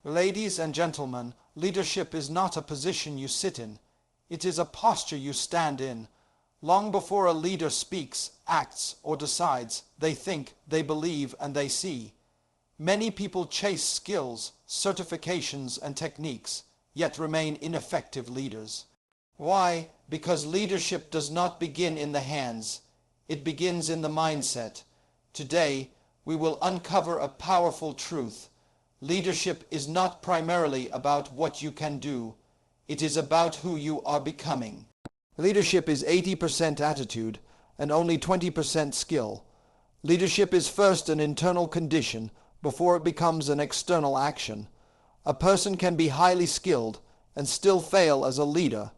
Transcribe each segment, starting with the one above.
Ladies and gentlemen, leadership is not a position you sit in. It is a posture you stand in. Long before a leader speaks, acts, or decides, they think, they believe, and they see. Many people chase skills, certifications, and techniques, yet remain ineffective leaders. Why? Because leadership does not begin in the hands. It begins in the mindset. Today, we will uncover a powerful truth. Leadership is not primarily about what you can do. It is about who you are becoming. Leadership is 80% attitude and only 20% skill. Leadership is first an internal condition before it becomes an external action. A person can be highly skilled and still fail as a leader,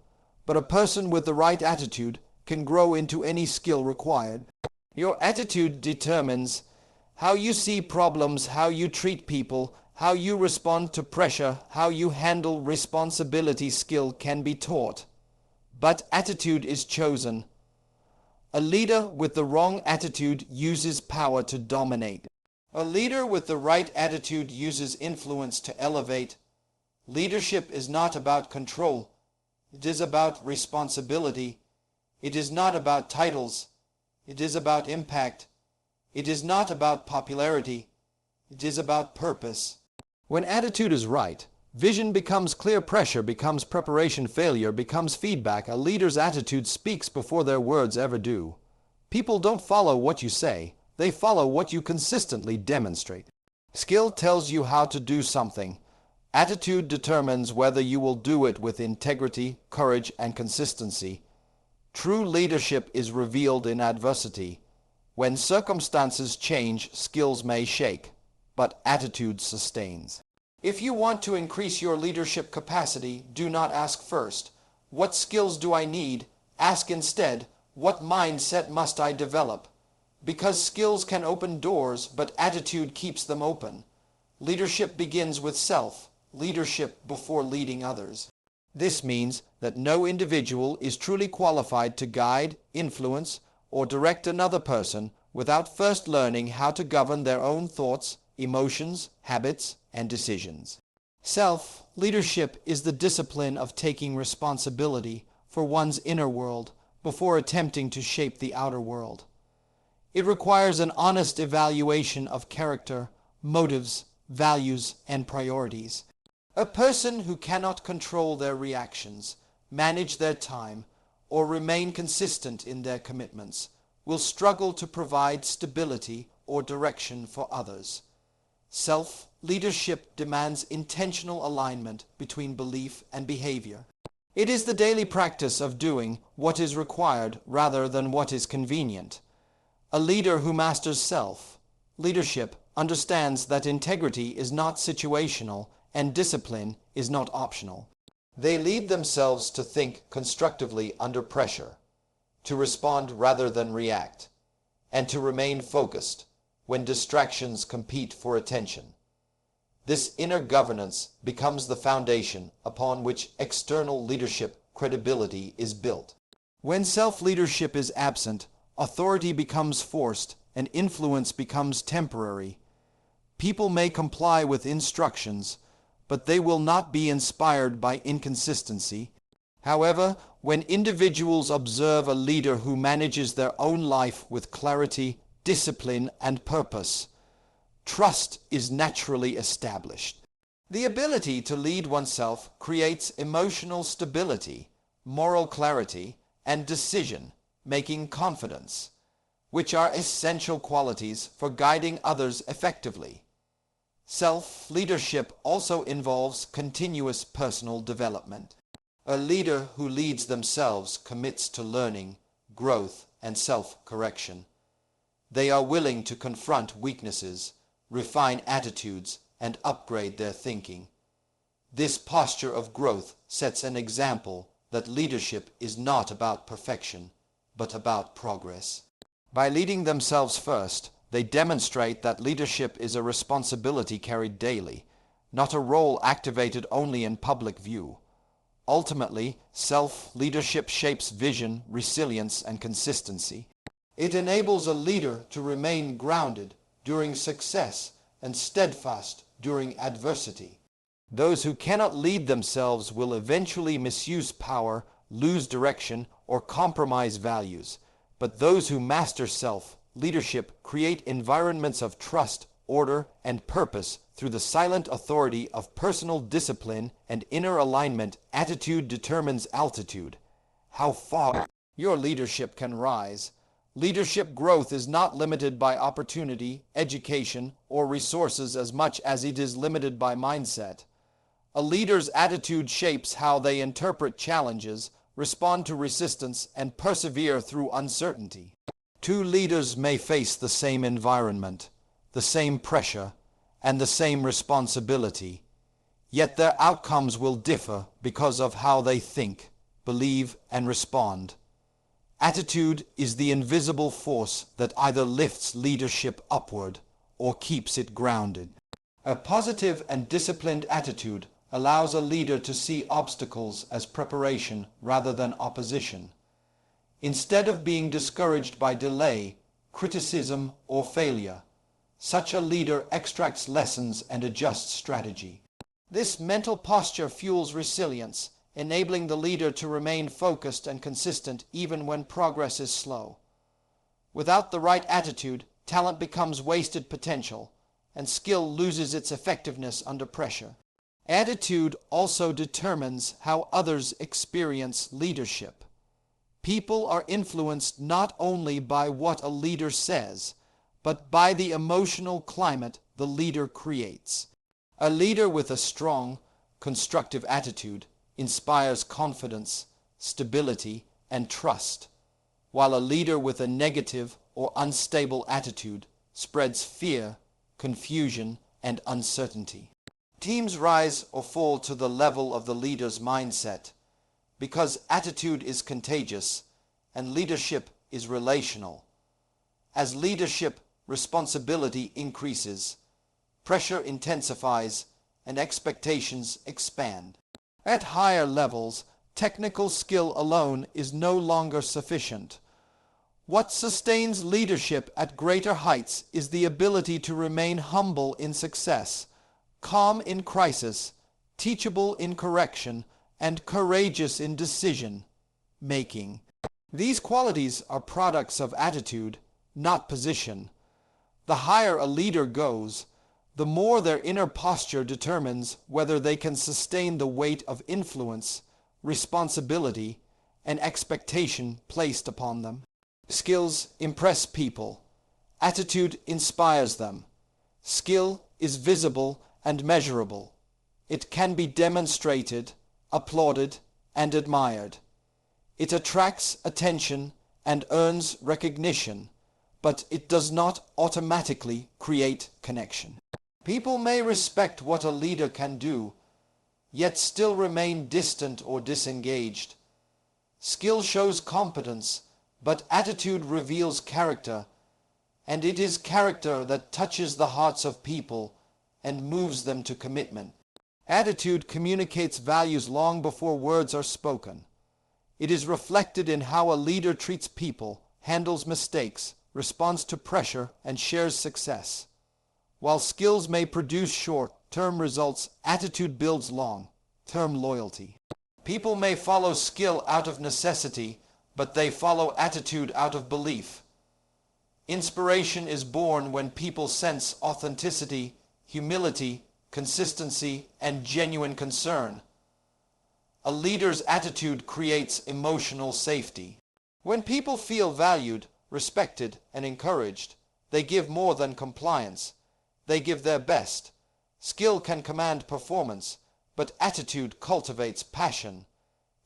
but a person with the right attitude can grow into any skill required. Your attitude determines how you see problems, how you treat people, how you respond to pressure, how you handle responsibility. Skill can be taught, but attitude is chosen. A leader with the wrong attitude uses power to dominate. A leader with the right attitude uses influence to elevate. Leadership is not about control. It is about responsibility. It is not about titles. It is about impact. It is not about popularity. It is about purpose. When attitude is right, vision becomes clear, pressure becomes preparation, failure becomes feedback. A leader's attitude speaks before their words ever do. People don't follow what you say, they follow what you consistently demonstrate. Skill tells you how to do something. Attitude determines whether you will do it with integrity, courage, and consistency. True leadership is revealed in adversity. When circumstances change, skills may shake, but attitude sustains. If you want to increase your leadership capacity, do not ask first, "What skills do I need?" Ask instead, "What mindset must I develop?" Because skills can open doors, but attitude keeps them open. Leadership begins with self, leadership before leading others. This means that no individual is truly qualified to guide, influence, or direct another person without first learning how to govern their own thoughts, emotions, habits, and decisions. Self-leadership is the discipline of taking responsibility for one's inner world before attempting to shape the outer world. It requires an honest evaluation of character, motives, values, and priorities. A person who cannot control their reactions, manage their time, or remain consistent in their commitments will struggle to provide stability or direction for others. Self-leadership demands intentional alignment between belief and behavior. It is the daily practice of doing what is required rather than what is convenient. A leader who masters self-leadership understands that integrity is not situational and discipline is not optional. They lead themselves to think constructively under pressure, to respond rather than react, and to remain focused when distractions compete for attention. This inner governance becomes the foundation upon which external leadership credibility is built. When self-leadership is absent, authority becomes forced and influence becomes temporary. People may comply with instructions, but they will not be inspired by inconsistency. However, when individuals observe a leader who manages their own life with clarity, discipline, and purpose, trust is naturally established. The ability to lead oneself creates emotional stability, moral clarity, and decision-making confidence, which are essential qualities for guiding others effectively. Self-leadership also involves continuous personal development. A leader who leads themselves commits to learning, growth, and self-correction. They are willing to confront weaknesses, refine attitudes, and upgrade their thinking. This posture of growth sets an example that leadership is not about perfection, but about progress. By leading themselves first, they demonstrate that leadership is a responsibility carried daily, not a role activated only in public view. Ultimately, self-leadership shapes vision, resilience, and consistency. It enables a leader to remain grounded during success and steadfast during adversity. Those who cannot lead themselves will eventually misuse power, lose direction, or compromise values. But those who master self-leadership create environments of trust, order, and purpose through the silent authority of personal discipline and inner alignment. Attitude determines altitude. How far your leadership can rise. Leadership growth is not limited by opportunity, education, or resources as much as it is limited by mindset. A leader's attitude shapes how they interpret challenges, respond to resistance, and persevere through uncertainty. Two leaders may face the same environment, the same pressure, and the same responsibility, yet their outcomes will differ because of how they think, believe, and respond. Attitude is the invisible force that either lifts leadership upward or keeps it grounded. A positive and disciplined attitude allows a leader to see obstacles as preparation rather than opposition. Instead of being discouraged by delay, criticism, or failure, such a leader extracts lessons and adjusts strategy. This mental posture fuels resilience, enabling the leader to remain focused and consistent even when progress is slow. Without the right attitude, talent becomes wasted potential, and skill loses its effectiveness under pressure. Attitude also determines how others experience leadership. People are influenced not only by what a leader says, but by the emotional climate the leader creates. A leader with a strong, constructive attitude inspires confidence, stability, and trust, while a leader with a negative or unstable attitude spreads fear, confusion, and uncertainty. Teams rise or fall to the level of the leader's mindset, because attitude is contagious and leadership is relational. As leadership responsibility increases, pressure intensifies, and expectations expand. At higher levels, technical skill alone is no longer sufficient. What sustains leadership at greater heights is the ability to remain humble in success, calm in crisis, teachable in correction, and courageous in decision-making. These qualities are products of attitude, not position. The higher a leader goes, the more their inner posture determines whether they can sustain the weight of influence, responsibility, and expectation placed upon them. Skills impress people. Attitude inspires them. Skill is visible and measurable. It can be demonstrated, applauded, and admired. It attracts attention and earns recognition, but it does not automatically create connection. People may respect what a leader can do, yet still remain distant or disengaged. Skill shows competence, but attitude reveals character, and it is character that touches the hearts of people and moves them to commitment. Attitude communicates values long before words are spoken. It is reflected in how a leader treats people, handles mistakes, responds to pressure, and shares success. While skills may produce short-term results, attitude builds long-term loyalty. People may follow skill out of necessity, but they follow attitude out of belief. Inspiration is born when people sense authenticity, humility, consistency, and genuine concern. A leader's attitude creates emotional safety. When people feel valued, respected, and encouraged, they give more than compliance. They give their best. Skill can command performance, but attitude cultivates passion.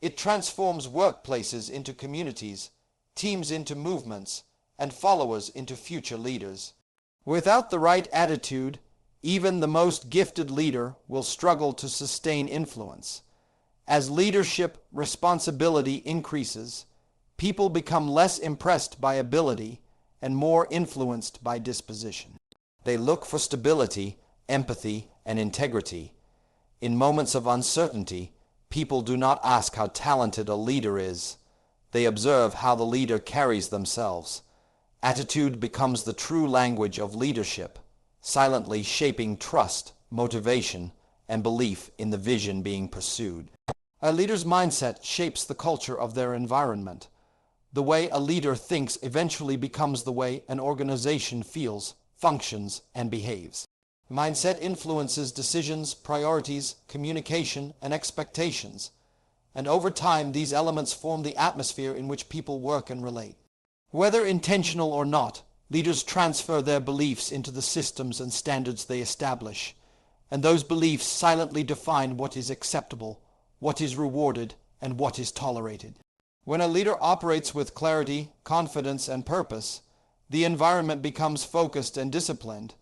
It transforms workplaces into communities, teams into movements, and followers into future leaders. Without the right attitude, even the most gifted leader will struggle to sustain influence. As leadership responsibility increases, people become less impressed by ability and more influenced by disposition. They look for stability, empathy, and integrity. In moments of uncertainty, people do not ask how talented a leader is. They observe how the leader carries themselves. Attitude becomes the true language of leadership, silently shaping trust, motivation, and belief in the vision being pursued. A leader's mindset shapes the culture of their environment. The way a leader thinks eventually becomes the way an organization feels, functions, and behaves. Mindset influences decisions, priorities, communication, and expectations. And over time, these elements form the atmosphere in which people work and relate. Whether intentional or not, leaders transfer their beliefs into the systems and standards they establish, and those beliefs silently define what is acceptable, what is rewarded, and what is tolerated. When a leader operates with clarity, confidence, and purpose, the environment becomes focused and disciplined.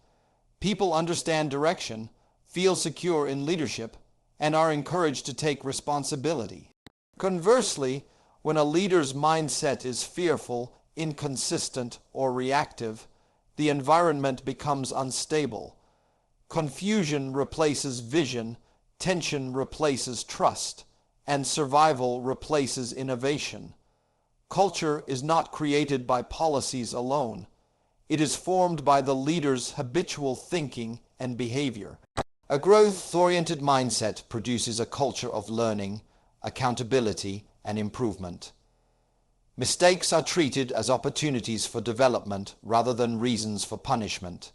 People understand direction, feel secure in leadership, and are encouraged to take responsibility. Conversely, when a leader's mindset is fearful, inconsistent, or reactive, the environment becomes unstable. Confusion replaces vision, tension replaces trust, and survival replaces innovation. Culture is not created by policies alone. It is formed by the leader's habitual thinking and behavior. A growth-oriented mindset produces a culture of learning, accountability, and improvement. Mistakes are treated as opportunities for development rather than reasons for punishment.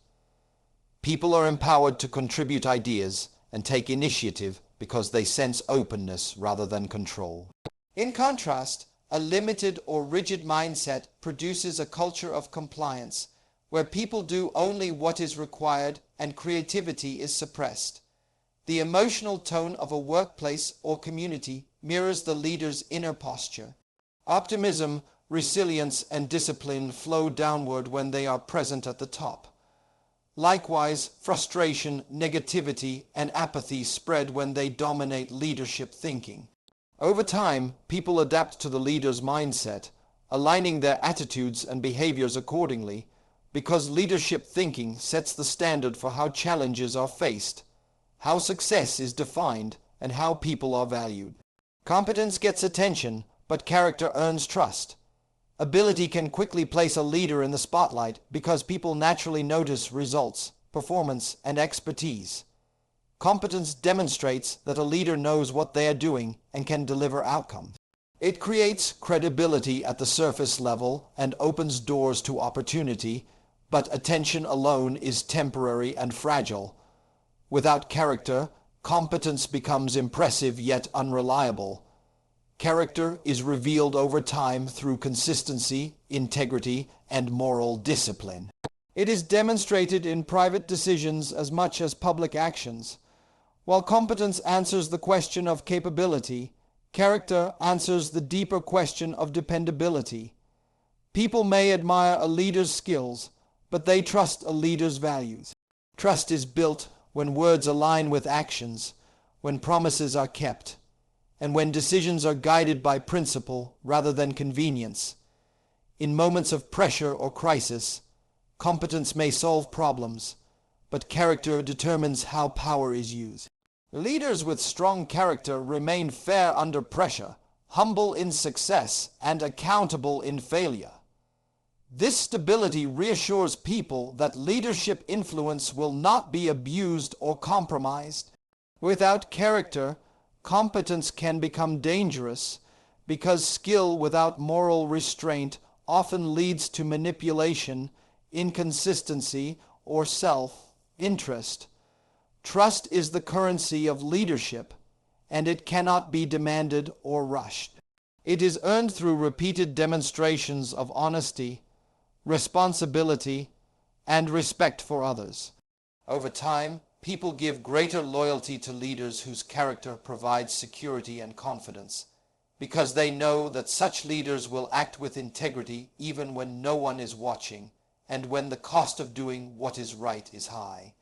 People are empowered to contribute ideas and take initiative because they sense openness rather than control. In contrast, a limited or rigid mindset produces a culture of compliance, where people do only what is required and creativity is suppressed. The emotional tone of a workplace or community mirrors the leader's inner posture. Optimism, resilience, and discipline flow downward when they are present at the top. Likewise, frustration, negativity, and apathy spread when they dominate leadership thinking. Over time, people adapt to the leader's mindset, aligning their attitudes and behaviors accordingly, because leadership thinking sets the standard for how challenges are faced, how success is defined, and how people are valued. Competence gets attention, but character earns trust. Ability can quickly place a leader in the spotlight because people naturally notice results, performance, and expertise. Competence demonstrates that a leader knows what they are doing and can deliver outcomes. It creates credibility at the surface level and opens doors to opportunity, but attention alone is temporary and fragile. Without character, competence becomes impressive yet unreliable. Character is revealed over time through consistency, integrity, and moral discipline. It is demonstrated in private decisions as much as public actions. While competence answers the question of capability, character answers the deeper question of dependability. People may admire a leader's skills, but they trust a leader's values. Trust is built when words align with actions, when promises are kept, and when decisions are guided by principle rather than convenience. In moments of pressure or crisis, competence may solve problems, but character determines how power is used. Leaders with strong character remain fair under pressure, humble in success, and accountable in failure. This stability reassures people that leadership influence will not be abused or compromised. Without character, competence can become dangerous because skill without moral restraint often leads to manipulation, inconsistency, or self-interest. Trust is the currency of leadership, and it cannot be demanded or rushed. It is earned through repeated demonstrations of honesty, responsibility, and respect for others. Over time, people give greater loyalty to leaders whose character provides security and confidence, because they know that such leaders will act with integrity even when no one is watching, and when the cost of doing what is right is high.